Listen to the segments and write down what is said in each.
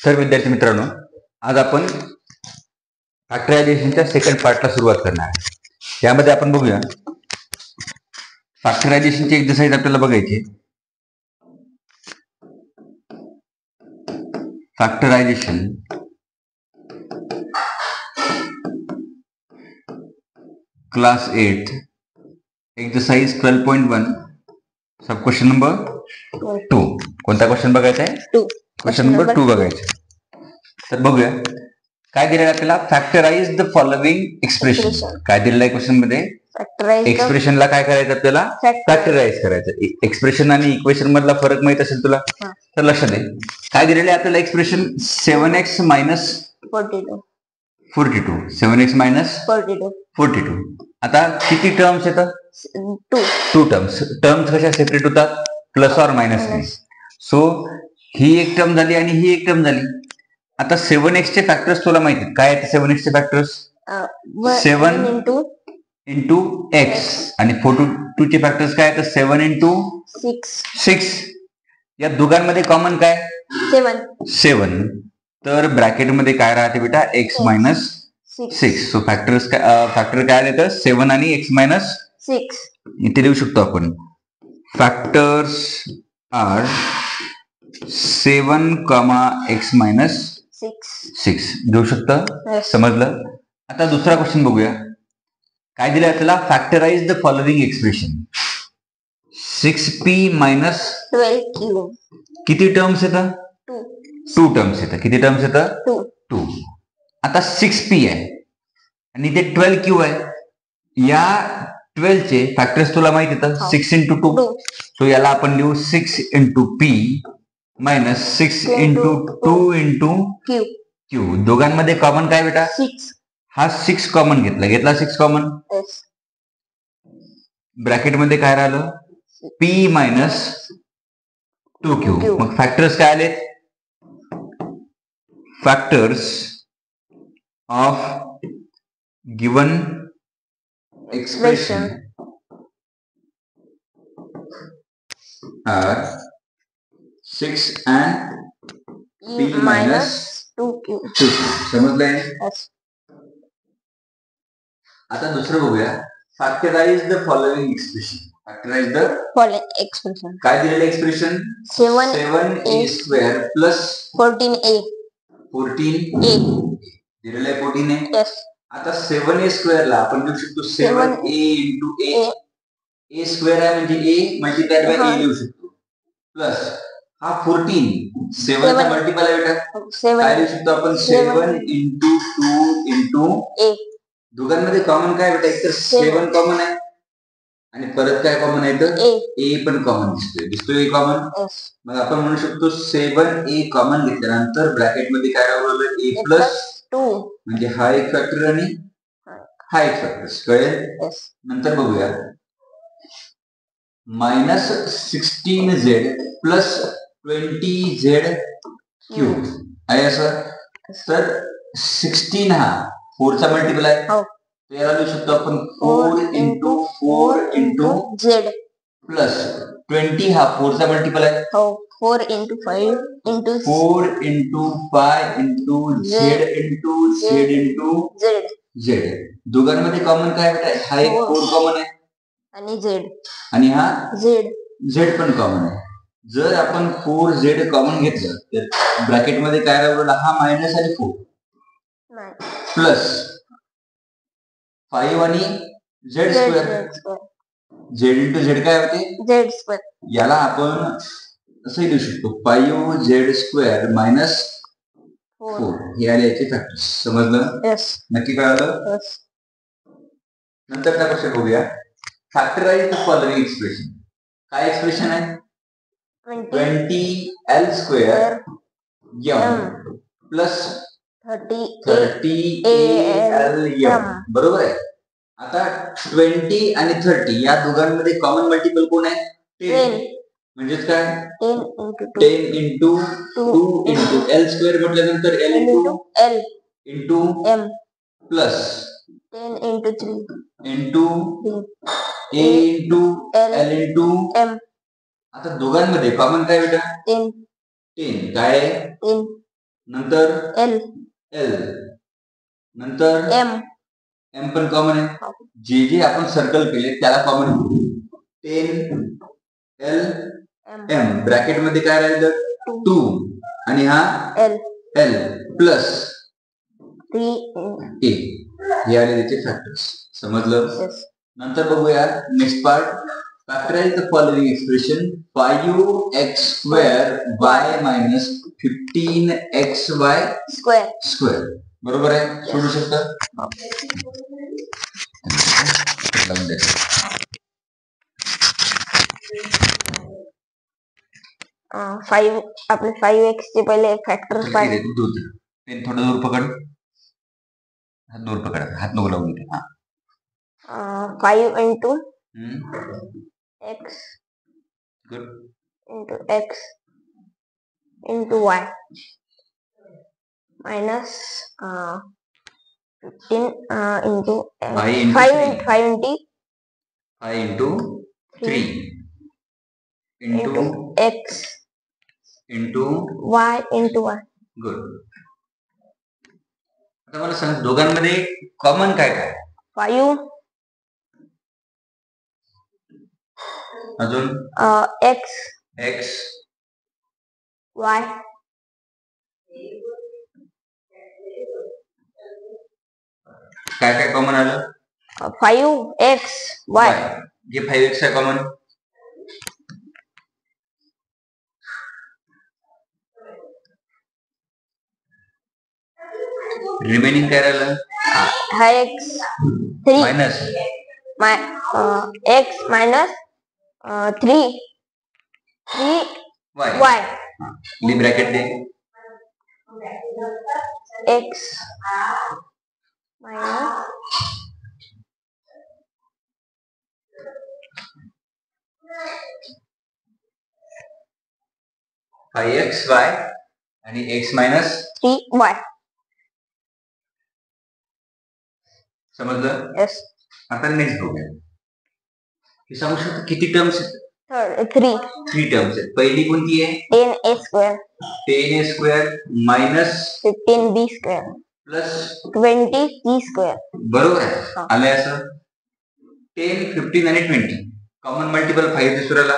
तर विद्यार्थी मित्रांनो, आज आपण फॅक्टरायझेशनच्या सेकंड पार्टला सुरुवात करणार आहे. त्यामध्ये आपण बघूया फॅक्टरायझेशनची एक्सरसाइज आपल्याला बघायची. फॅक्टरायझेशन क्लास 8 एक्सरसाइज 12.1 सब क्वेश्चन नंबर 2. कोणता क्वेश्चन बघायचा आहे? क्वेश्चन नंबर 2 बघायचा. तर बघूया काय दिलेलं आहे आपल्याला. Factorise the following expression. काय दिलेलं आहे क्वेश्चन मध्ये? एक्सप्रेशनला काय करायचं आपल्याला? फॅक्टराइज करायचं. एक्सप्रेशन आणि इक्वेशन मधला फरक माहित असेल तुला तर लक्षात दे. काय दिलेलं आहे आपल्याला expression? 7x minus 42. 7x minus 42. आता किती टर्म्स येतात? 2 टर्म्स. टर्म्स कशा सेपरेट होतात? प्लस और मायनस ने. सो ही एक टर्म झाली आणि ही एक टर्म झाली. आता 7x चे फॅक्टर्स तुला माहिती आहेत. काय आहेत 7x चे फॅक्टर्स? 7 इंटू x आणि 42 चे फॅक्टर्स काय आहेत? 7 इंटू 6. या दोघांमध्ये कॉमन काय? 7. तर ब्रॅकेटमध्ये काय राहते बेटा? x minus 6. सो फॅक्टर काय आले तर 7 आणि x मायनस 6. इथे लिहू शकतो आपण. फॅक्टर्स आर 7, x मायनस 6 देऊ शकता. समजलं? आता दुसरा क्वेश्चन बघूया. काय दिलं आपल्याला? Factorise the following expression. 6p minus 12q. किती टर्म्स येतात? 2 टर्म्स येतात. किती टर्म्स येतात? 2. आता 6p आहे आणि ते 12q आहे. या 12 चे फॅक्टर्स तुला माहिती येतात. 6 इंटू 2. सो याला आपण लिहू 6 into p minus 6 into 2 into Q. दोघांमध्ये कॉमन काय बेटा? 6. हा 6 कॉमन घेतला 6 कॉमन. ब्रॅकेटमध्ये काय राहिलं? p minus 2q. मग फॅक्टर्स काय आले? Factors of given expression are 6 and p minus 2q. समजलंय? आता दुसरं बघूया. Factorise the following expression. Factorise the following expression. काय दिलेलं expression? 7a square plus 14a. 14a दिलेलं आहे 14a. आता 7a स्क्वेअर ला आपण लिहू शकतो 7a into a. a square आहे म्हणजे a मल्टिप्लाइड बाय a लिहू शकतो. प्लस हा 14 7 चा मल्टिपल आहे बेटा. काय लिहू शकतो आपण? 7 इंटू 2 इंटू a. दोघांमध्ये कॉमन काय बेटा? एक तर 7 कॉमन आहे आणि परत काय कॉमन आहे तर a पण कॉमन दिसतोय कॉमन. मग आपण म्हणू शकतो 7a कॉमन घेतल्यानंतर ब्रॅकेट मध्ये काय राहिलं? a प्लस 2 म्हणजे हा एक फॅक्टर आणि हा एक फॅक्टर. कळेल? नंतर बघूया. Minus 16z plus 20z cube आहे असं. तर 16 हा 4 चा मल्टिपल आहे. याला लिहू शकतो आपण 4 इंटू 4 इंटू z प्लस 20 हा 4 चा मल्टिपल आहे. 4 into 5 into 4 into 5 into z into z into z. दोघांमध्ये कॉमन काय बेटा? हा एक 4 कॉमन आहे आणि z आणि हा z पण कॉमन आहे. जर आपण 4z कॉमन घेतलं तर ब्रॅकेट मध्ये काय राहिलं? हा मायनस आणि 4 प्लस 5 आणि z square. z into z काय होते? z square. याला आपण असं लिहू शकतो 5z स्क्वेअर मायनस 4. हे आले याचे फॅक्टर्स. समजलं? नक्की कळालं? नंतरचा क्वेश्चन बघूया. Factorise the following expression. काय एक्सप्रेशन आहे? 20l square m plus 30al m. बरोबर आहे. आता 20 आणि 30 या दोघांमध्ये कॉमन मल्टिपल कोण आहे? 10. म्हणजेच काय? 10 इंटू 2 इंटू l स्क्वेअर म्हटल्यानंतर l into m plus 10 into 3 into a into l into m. आता दोघांमध्ये कॉमन काय बेटा? 10. काय आहे? नंतर एल एल, नंतर एम एम पण कॉमन आहे. जे जे आपण सर्कल केले त्याला कॉमन 10 एल एम, ब्रॅकेट मध्ये काय राहिलं 2 आणि हा एल एल प्लस 3 ए, हे आले त्याचे फॅक्टर्स. समजलं? नंतर बघूया next part. Factorise the following expression 5x² y minus 15xy square. बरोबर आहे? सोडू शकता? 5 आपले 5x चे पहिले फॅक्टर थोडं दूर पकड, हात दूर पकड, हात नको लावून दे. 5 into x good into x into y minus 15 into 5 into 3 into x into y into y. Good. आता मला सांग दोघांमध्ये कॉमन काय काय? 5 अजून x x y काय काय कॉमन आलं? 5x y. हे 5x आहे कॉमन. रिमेनिंग काय राहिलं? हा x 3 minus x minus 3 y ली ब्रॅकेट दे. x minus 5xy आणि x minus 3y. समजलं? Yes. आता नेक्स्ट बघूया. हे सांगू शकतो किती टर्म्स आहेत? 3 टर्म्स आहेत. पहिली कोणती आहे? 10a² 10a² minus 15b² plus 20c². बरोबर आहे. आलंय असं 10, 15 आणि 20 कॉमन मल्टिपल 5 दिसू राहिला.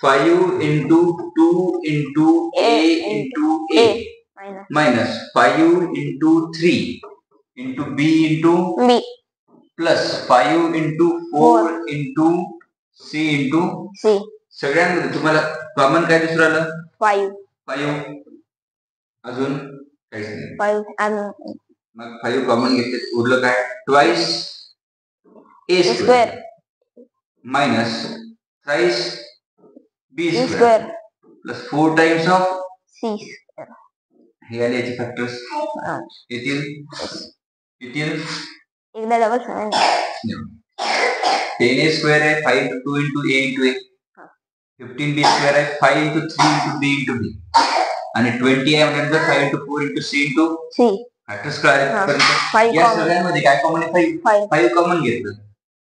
5 into 2 into a into a minus 5 into 3 into b into b plus 5 into 4 into c into c. सगळ्यांमध्ये तुम्हाला कॉमन काय दिसू राहिलं? 5. अजून काहीच नाही. 5 मग 5 कॉमन घेतले, उरलं काय? Twice a² minus thrice b² plus 4 times of c². हे आले याचे फॅक्टर्स. येतील एकदा डबल सांग. 10a² आहे 5 2 into a into a, 15b² आहे 5 into 3 into b into b आणि 20 आहे म्हणजे 5 into 4 into c into c. Factors कळाले. या सगळ्यांमध्ये काय कॉमन आहे? 5 कॉमन घेतलं.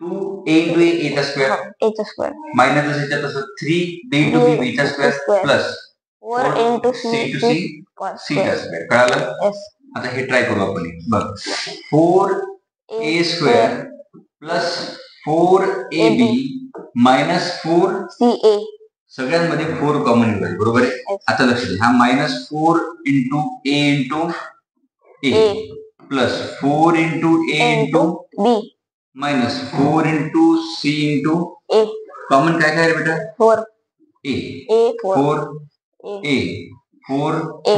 2a into a चा स्क्वेअर मायनस जसं तसं 3b into b चा square plus 4 into c into c चा स्क्वेअर. कळालं? आता हे ट्राय करू आपण. बघ 4a² plus 4ab minus 4ca. सगळ्यांमध्ये 4 कॉमन येईल. बरोबर आहे. आता लक्ष दे, हा minus 4 into a into a plus 4 into a into b minus 4 into c into a. Common काय काय रे बेटा? 4 a 4 a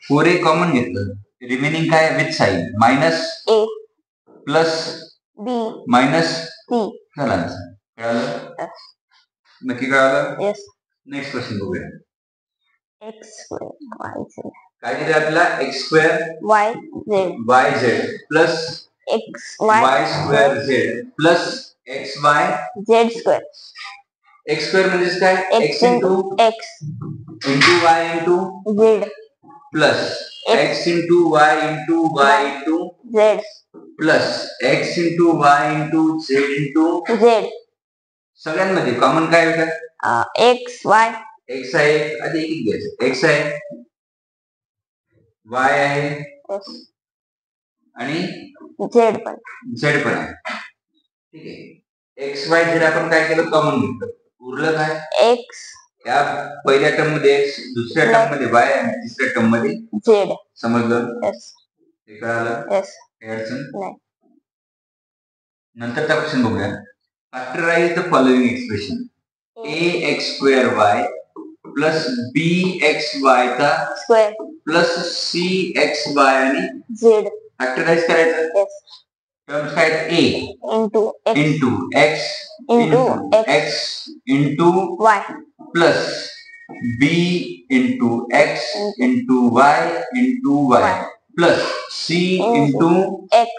4a कॉमन घेतलं. रिमेनिंग काय with sign minus a plus b minus c. झालं. कळालं? नक्की कळालं? येस. नेक्स्ट क्वेश्चन बघूया. x² y काय दिलं आपल्याला? x² yz plus y² z plus xy z². x² म्हणजे काय? x into x into y into z plus x into y into y into z plus x into y into z into z. सगळ्यांमध्ये common काय होतं? x y x आहे. आधी एक घ्यायचं. x आहे वाय आहे yes, आणि z पण झेड पण आहे. ठीक आहे. एक्स वाय झेड आपण काय केलं, कॉमन घेतलं. उरलं काय, x या पहिल्या टर्म मध्ये एक्स, दुसऱ्या टर्म मध्ये वाय आणि तिसऱ्या टर्म मध्ये z. समजलं. yes, हे कळालं, yes, काही अडचण नाही. नंतरचा क्वेश्चन बघूया. Factorise the following expression ax² plus bxy चा स्क्वेअर प्लस cxy आणि z. फॅक्टराइज करायचं. yes, टर्म्स काय आहेत, a into x into x into x x into y plus b into x into Y into Y plus c into x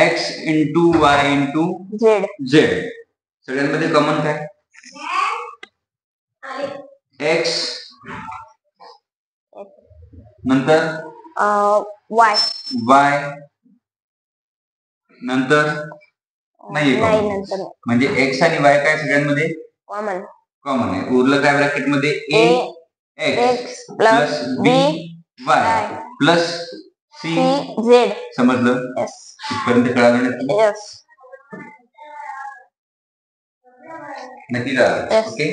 x into Y into z. Z. सगळ्यांमध्ये common काय, x नंतर y Y नंतर नाही नाही common. नंतर म्हणजे x आणि Y काय सगळ्यांमध्ये कॉमन. कॉमन आहे. उरलं काय ब्रॅकेट मध्ये, a a x x plus plus b b Y plus c c z. समजलं. yes, इथपर्यंत कळालं नाही, yes, नक्की कळालं. Yes. ओके.